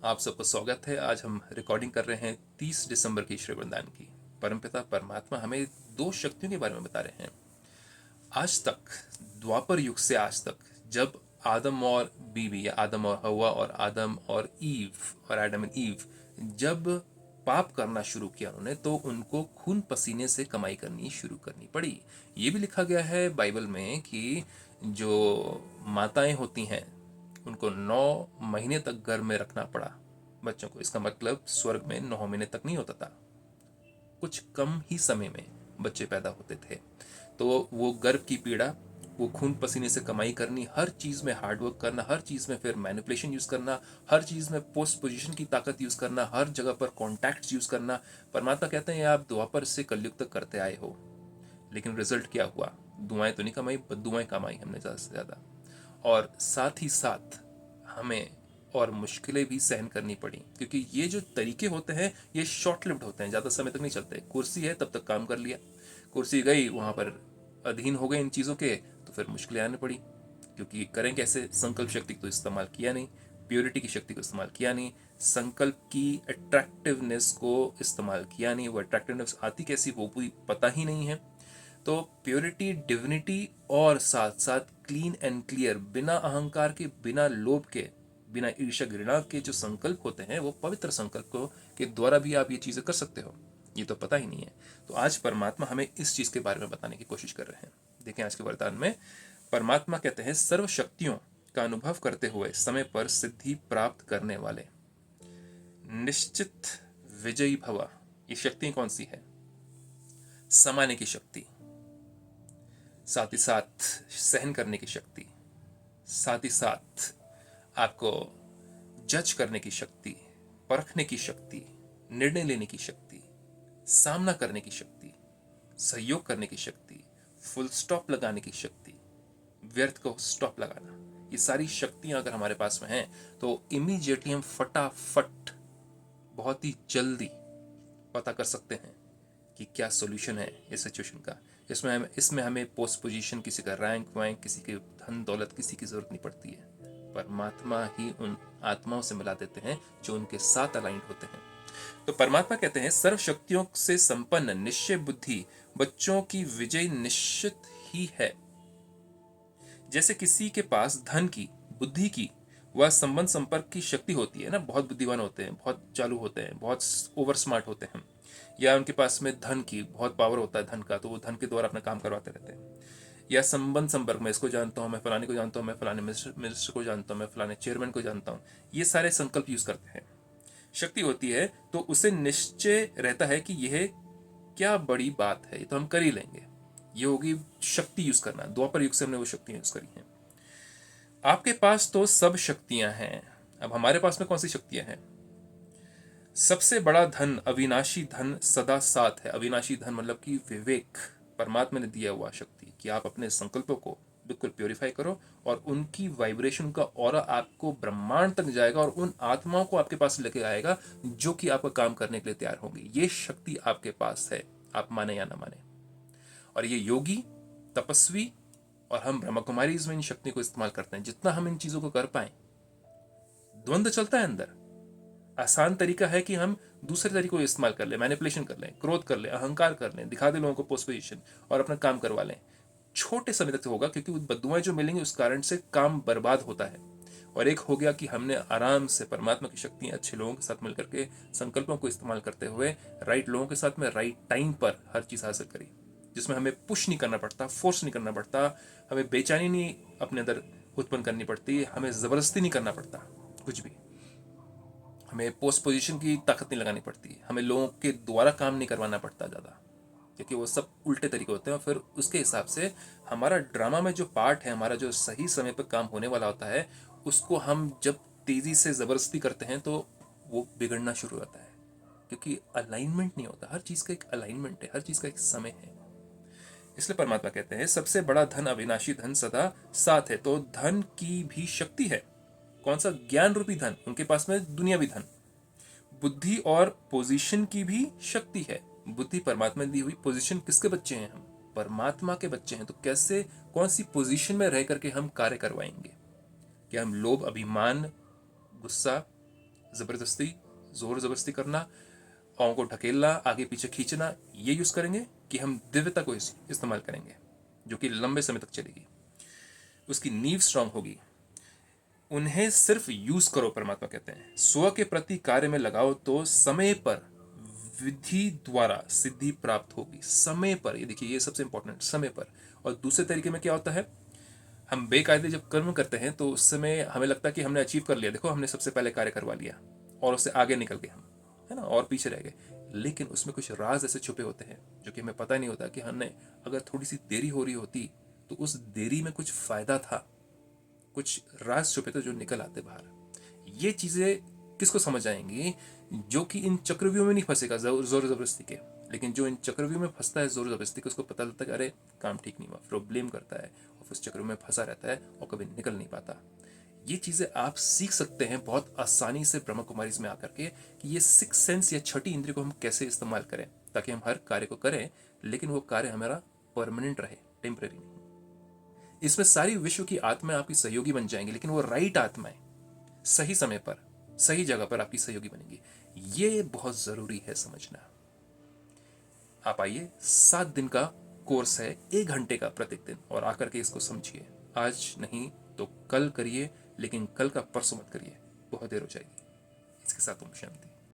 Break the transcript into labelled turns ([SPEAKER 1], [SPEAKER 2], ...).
[SPEAKER 1] आप सबका स्वागत है। आज हम रिकॉर्डिंग कर रहे हैं 30 दिसंबर की श्री वरदान की। परमपिता परमात्मा हमें दो शक्तियों के बारे में बता रहे हैं। आज तक, द्वापर युग से आज तक, जब आदम और बीवी या आदम और हवा और आदम और ईव और एडम एंड ईव जब पाप करना शुरू किया उन्होंने, तो उनको खून पसीने से कमाई करनी शुरू करनी पड़ी। ये भी लिखा गया है बाइबल में कि जो माताएं होती हैं उनको 9 महीने तक गर्भ में रखना पड़ा बच्चों को। इसका मतलब स्वर्ग में 9 महीने तक नहीं होता था, कुछ कम ही समय में बच्चे पैदा होते थे। तो वो गर्भ की पीड़ा, वो खून पसीने से कमाई करनी, हर चीज़ में हार्डवर्क करना, हर चीज़ में फिर मैनिपुलेशन यूज़ करना, हर चीज़ में पोस्ट पोजीशन की ताकत यूज़ करना, हर जगह पर कॉन्टैक्ट्स यूज़ करना। परमात्मा कहते हैं आप द्वापर से कलयुग तक करते आए हो, लेकिन रिजल्ट क्या हुआ? दुआएं तो नहीं कमाई, बददुआएं कमाई हमने ज़्यादा से ज़्यादा। और साथ ही साथ हमें और मुश्किलें भी सहन करनी पड़ी, क्योंकि ये जो तरीके होते हैं ये शॉर्ट लिव्ड होते हैं, ज़्यादा समय तक नहीं चलते। कुर्सी है तब तक काम कर लिया, कुर्सी गई, वहाँ पर अधीन हो गए इन चीज़ों के, तो फिर मुश्किलें आने पड़ी। क्योंकि करें कैसे? संकल्प शक्ति को इस्तेमाल किया नहीं, प्योरिटी की शक्ति को इस्तेमाल किया नहीं, संकल्प की अट्रैक्टिवनेस को इस्तेमाल किया नहीं। वो अट्रैक्टिवनेस आती कैसी वो भी पता ही नहीं है। तो प्योरिटी, डिविनिटी और साथ साथ क्लीन एंड क्लियर, बिना अहंकार के, बिना लोभ के, बिना ईर्ष्या घृणा के जो संकल्प होते हैं, वो पवित्र संकल्प को के द्वारा भी आप ये चीज़ें कर सकते हो। ये तो पता ही नहीं है। तो आज परमात्मा हमें इस चीज़ के बारे में बताने की कोशिश कर रहे हैं। देखें आज के वरदान में परमात्मा कहते हैं, सर्व शक्तियों का अनुभव करते हुए समय पर सिद्धि प्राप्त करने वाले, निश्चित विजयी भवा। ये शक्ति कौन सी है? समाने की शक्ति, साथ ही साथ सहन करने की शक्ति, साथ ही साथ आपको जज करने की शक्ति, परखने की शक्ति, निर्णय लेने की शक्ति, सामना करने की शक्ति, सहयोग करने की शक्ति, फुल स्टॉप लगाने की शक्ति, व्यर्थ को स्टॉप लगाना। ये सारी शक्तियां अगर हमारे पास में हैं तो इमीडिएटली हम फटाफट, बहुत ही जल्दी पता कर सकते हैं कि क्या सॉल्यूशन है इस सिचुएशन का। इसमें हमें पोस्ट पोजीशन, किसी का रैंक वैंक, किसी के धन दौलत, किसी की जरूरत नहीं पड़ती है। परमात्मा ही उन आत्माओं से मिला देते हैं जो उनके साथ अलाइंड होते हैं। तो परमात्मा कहते हैं, सर्व शक्तियों से संपन्न निश्चय बुद्धि बच्चों की विजय निश्चित ही है। जैसे किसी के पास धन की, बुद्धि की व संबंध संपर्क की शक्ति होती है ना, बहुत बुद्धिमान होते हैं, बहुत चालू होते हैं, बहुत ओवर स्मार्ट होते हैं, या उनके पास में धन की बहुत पावर होता है, धन का, तो वो धन के द्वारा अपना काम करवाते रहते हैं। या संबंध संपर्क में, इसको जानता हूँ मैं, फलाने को जानता हूँ मैं, फलाने मिनिस्टर को जानता हूँ मैं, फलाने चेयरमैन को जानता हूँ, ये सारे संकल्प यूज करते हैं। शक्ति होती है तो उसे निश्चय रहता है कि यह क्या बड़ी बात है, ये तो हम कर ही लेंगे। ये होगी शक्ति यूज करना। द्वापर युग से हमने वो शक्तियां यूज करी हैं। आपके पास तो सब शक्तियां हैं, अब हमारे पास में कौन सी शक्तियां हैं? सबसे बड़ा धन, अविनाशी धन सदा साथ है। अविनाशी धन मतलब कि विवेक, परमात्मा ने दिया हुआ शक्ति कि आप अपने संकल्पों को बिल्कुल प्योरीफाई करो और उनकी वाइब्रेशन का ऑरा आपको ब्रह्मांड तक जाएगा और उन आत्माओं को आपके पास लेके आएगा जो कि आपका काम करने के लिए तैयार होंगी। ये शक्ति आपके पास है, आप माने या ना माने। और ये योगी, तपस्वी और हम ब्रह्मा कुमारीज में इन शक्ति को इस्तेमाल करते हैं। जितना हम इन चीजों को कर पाए, द्वंद्व चलता है अंदर, आसान तरीका है कि हम दूसरे तरीकों को इस्तेमाल कर लें, मैनिपुलेशन कर लें, क्रोध कर लें, अहंकार कर लें, दिखा दें लोगों को पोस्ट पोजीशन और अपना काम करवा लें। छोटे समय तक होगा, क्योंकि बददुआएं जो मिलेंगी उस कारण से काम बर्बाद होता है। और एक हो गया कि हमने आराम से परमात्मा की शक्ति अच्छे लोगों के साथ मिलकर के संकल्पों को इस्तेमाल करते हुए राइट लोगों के साथ में राइट टाइम पर हर चीज हासिल करी, जिसमें हमें पुश नहीं करना पड़ता, फोर्स नहीं करना पड़ता, हमें बेचैनी नहीं अपने अंदर उत्पन्न करनी पड़ती, हमें जबरदस्ती नहीं करना पड़ता कुछ भी, हमें पोस्ट पोजीशन की ताकत नहीं लगानी पड़ती, हमें लोगों के द्वारा काम नहीं करवाना पड़ता ज़्यादा, क्योंकि वो सब उल्टे तरीके होते हैं। और फिर उसके हिसाब से हमारा ड्रामा में जो पार्ट है, हमारा जो सही समय पर काम होने वाला होता है, उसको हम जब तेज़ी से ज़बरदस्ती करते हैं तो वो बिगड़ना शुरू होता है, क्योंकि अलाइनमेंट नहीं होता। हर चीज़ का एक अलाइनमेंट है, हर चीज़ का एक समय है। इसलिए परमात्मा कहते हैं, सबसे बड़ा धन अविनाशी धन सदा साथ है। तो धन की भी शक्ति है। कौन सा? ज्ञान रूपी धन, उनके पास में दुनियावी धन। बुद्धि और पोजीशन की भी शक्ति है। बुद्धि परमात्मा दी हुई, पोजीशन किसके बच्चे हैं? हम परमात्मा के बच्चे हैं। तो कैसे, कौन सी पोजीशन में रह करके हम कार्य करवाएंगे? क्या हम लोभ, अभिमान, गुस्सा, ज़बरदस्ती, ज़ोर ज़बरदस्ती करना, पाँव को ढकेलना, आगे पीछे खींचना, ये यूज़ करेंगे कि हम दिव्यता को इस्तेमाल करेंगे जो कि लंबे समय तक चलेगी, उसकी नींव स्ट्रांग होगी। उन्हें सिर्फ यूज करो, परमात्मा कहते हैं। स्व के प्रति कार्य में लगाओ तो समय पर विधि द्वारा सिद्धि प्राप्त होगी। समय पर, ये देखिए, ये सबसे इंपॉर्टेंट, समय पर। और दूसरे तरीके में क्या होता है, हम बेकायदे जब कर्म करते हैं तो उस समय हमें लगता है कि हमने अचीव कर लिया, देखो हमने सबसे पहले कार्य करवा लिया, और उससे आगे निकल गए हम, है ना, और पीछे रह गए। लेकिन उसमें कुछ राज ऐसे छुपे होते हैं जो कि हमें पता नहीं होता कि हमने, अगर थोड़ी सी देरी हो रही होती तो उस देरी में कुछ फायदा था, कुछ राज छुपे थे जो निकल आते बाहर। ये चीज़ें किसको समझ आएंगी? जो कि इन चक्रव्यूह में नहीं फंसेगा जोर ज़बरदस्ती के, लेकिन जो इन चक्रव्यूह में फंसता है जोर ज़बरदस्ती के, उसको पता लगता है कि अरे काम ठीक नहीं हुआ, फिर वो ब्लेम करता है और उस चक्रव्यूह में फंसा रहता है और कभी निकल नहीं पाता। ये चीज़ें आप सीख सकते हैं बहुत आसानी से ब्रह्मा कुमारीज में आकर के, कि ये सिक्स सेंस या छठी इंद्रिय को हम कैसे इस्तेमाल करें ताकि हम हर कार्य को करें, लेकिन वो कार्य हमारा परमानेंट रहे, टेम्परेरी नहीं। इसमें सारी विश्व की आत्माएं आपकी सहयोगी बन जाएंगी, लेकिन वो राइट आत्माएं सही समय पर सही जगह पर आपकी सहयोगी बनेंगी। ये बहुत ज़रूरी है समझना। आप आइए, 7 दिन का कोर्स है, 1 घंटे का प्रत्येक दिन, और आकर के इसको समझिए। आज नहीं तो कल करिए, लेकिन कल का परसों मत करिए, बहुत देर हो जाएगी। इसके साथ ओम शांति।